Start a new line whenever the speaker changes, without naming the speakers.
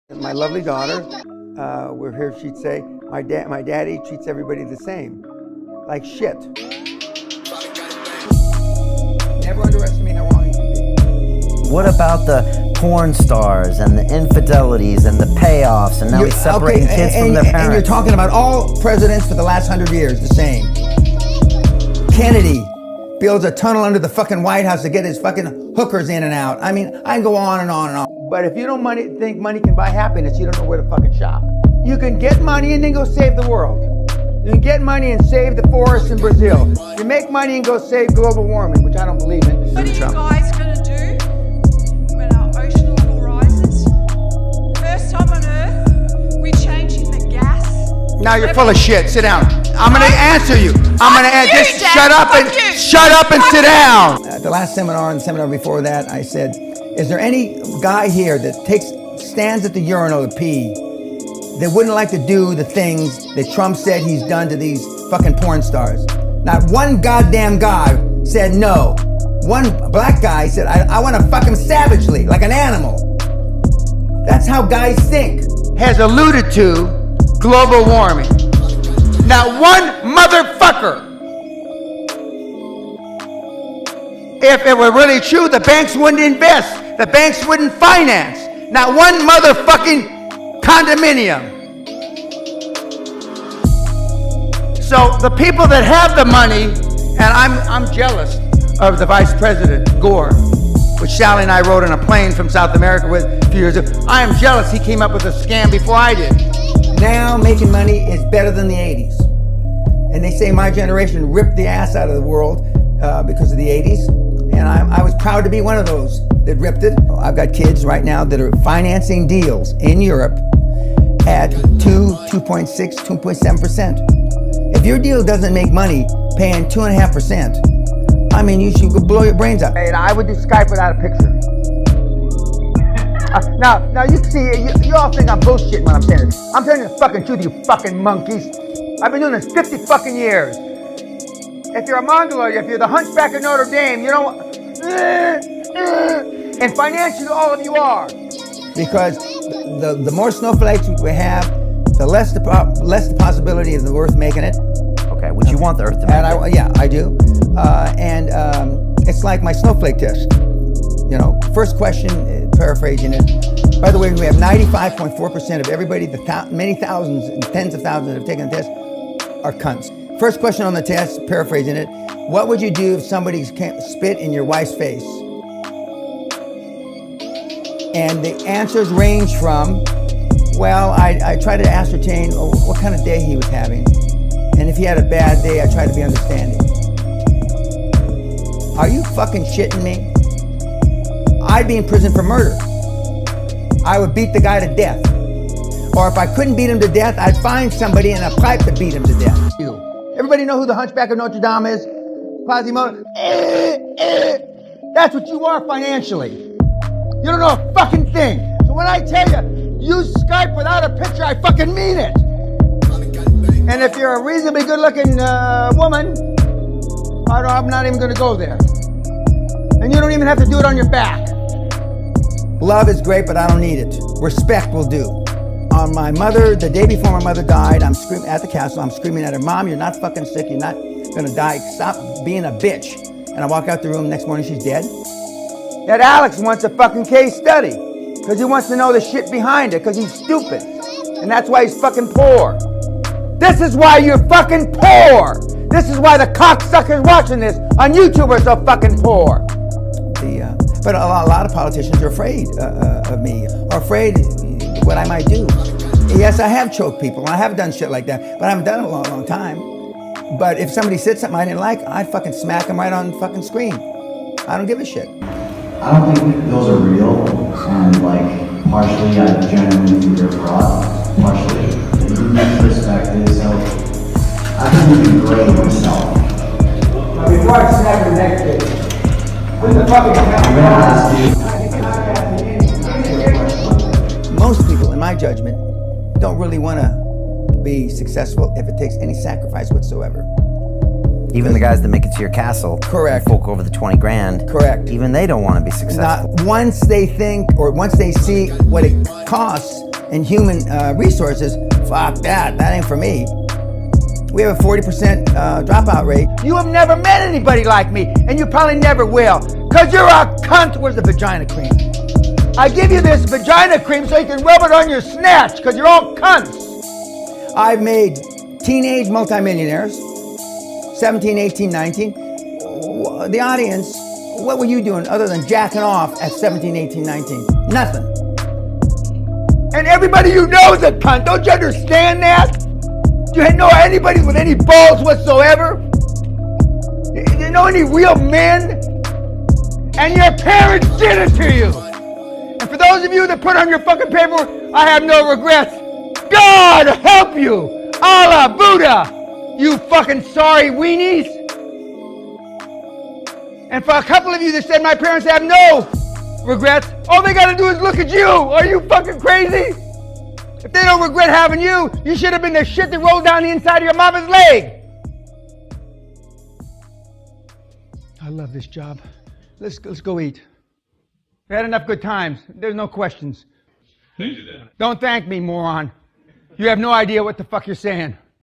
My lovely daughter, we're here, she'd say, my daddy treats everybody the same. Like shit. Never underestimate how wrong you can be.
What about the porn stars and the infidelities and the payoffs, and now he's separating kids from their parents?
And you're talking about all presidents for the last 100 years, the same. Kennedy builds a tunnel under the fucking White House to get his fucking hookers in and out. I mean, I can go on and on and on. But if you don't think money can buy happiness, you don't know where to fucking shop. You can get money and then go save the world. You can get money and save the forests in Brazil. You make money and go save global warming, which I don't believe in.
What are you guys going to do when our ocean level rises? First time on Earth, we're changing the gas.
Now you're full of shit. Sit down. I'm going to answer you. I'm going to answer. Just shut up and sit down. At the last seminar and the seminar before that, I said, is there any guy here that stands at the urinal to pee that wouldn't like to do the things that Trump said he's done to these fucking porn stars? Not one goddamn guy said no. One black guy said, I want to fuck him savagely, like an animal. That's how guys think. Has alluded to global warming. Not one motherfucker. If it were really true, the banks wouldn't invest. The banks wouldn't finance. Not one motherfucking condominium. So the people that have the money, and I'm jealous of the Vice President, Gore, which Sally and I rode on a plane from South America with a few years ago. I am jealous he came up with a scam before I did. Now making money is better than the 80s. And they say my generation ripped the ass out of the world because of the 80s. And I was proud to be one of those that ripped it. I've got kids right now that are financing deals in Europe at 2.6, 2.7%. If your deal doesn't make money paying 2.5%, I mean, you should go blow your brains out. And I would do Skype without a picture. Now you see, you all think I'm bullshitting when I'm saying this. I'm telling you the fucking truth, you fucking monkeys. I've been doing this 50 fucking years. If you're a Mongoloid, if you're the Hunchback of Notre Dame, you don't. And financially, all of you are. Because the more snowflakes we have, the less the possibility of the Earth making it.
Okay, would you want the Earth to make it?
Yeah, I do. And it's like my snowflake test. You know, first question, paraphrasing it. By the way, we have 95.4% of everybody, many thousands and tens of thousands that have taken the test, are cunts. First question on the test, paraphrasing it, what would you do if somebody spit in your wife's face? And the answers range from, well, I try to ascertain what kind of day he was having. And if he had a bad day, I try to be understanding. Are you fucking shitting me? I'd be in prison for murder. I would beat the guy to death. Or if I couldn't beat him to death, I'd find somebody in a pipe to beat him to death. Everybody know who the Hunchback of Notre Dame is? Quasimodo? That's what you are financially. You don't know a fucking thing. So when I tell you, use Skype without a picture, I fucking mean it. And if you're a reasonably good-looking woman, I'm not even going to go there. And you don't even have to do it on your back. Love is great, but I don't need it. Respect will do. On my mother, the day before my mother died, I'm screaming at the castle. I'm screaming at her, Mom, you're not fucking sick. You're not gonna die. Stop being a bitch. And I walk out the room. Next morning, she's dead. That Alex wants a fucking case study because he wants to know the shit behind it because he's stupid, and that's why he's fucking poor. This is why you're fucking poor. This is why the cocksuckers watching this on YouTube are so fucking poor. But a lot of politicians are afraid of me, or afraid what I might do. Yes, I have choked people, and I have done shit like that, but I haven't done it in a long, long time. But if somebody said something I didn't like, I'd fucking smack them right on the fucking screen. I don't give a shit.
I don't think those are real, and like, partially I genuinely think they're fraud, partially. The perspective, so I think you can grade myself.
Now before I smack the next kid, I'm
gonna ask you.
Most people, in my judgment, don't really want to be successful if it takes any sacrifice whatsoever.
Even the guys that make it to your castle,
correct,
folk over the 20 grand,
correct,
even they don't want to be successful.
Not once they think, or once they see what it costs in human resources, fuck that ain't for me. We have a 40% dropout rate. You have never met anybody like me, and you probably never will, because you're a cunt. Where's the vagina cream? I give you this vagina cream so you can rub it on your snatch, because you're all cunts. I've made teenage multimillionaires, 17, 18, 19. The audience, what were you doing other than jacking off at 17, 18, 19? Nothing. And everybody you know is a cunt. Don't you understand that? Do you know anybody with any balls whatsoever? Do you know any real men? And your parents did it to you. And for those of you that put on your fucking paperwork, I have no regrets. God help you. Allah, Buddha, you fucking sorry weenies. And for a couple of you that said my parents have no regrets, all they gotta do is look at you. Are you fucking crazy? If they don't regret having you, you should have been the shit that rolled down the inside of your mama's leg. I love this job. Let's go eat. We had enough good times. There's no questions.
Thank you, Dad.
Don't thank me, moron. You have no idea what the fuck you're saying.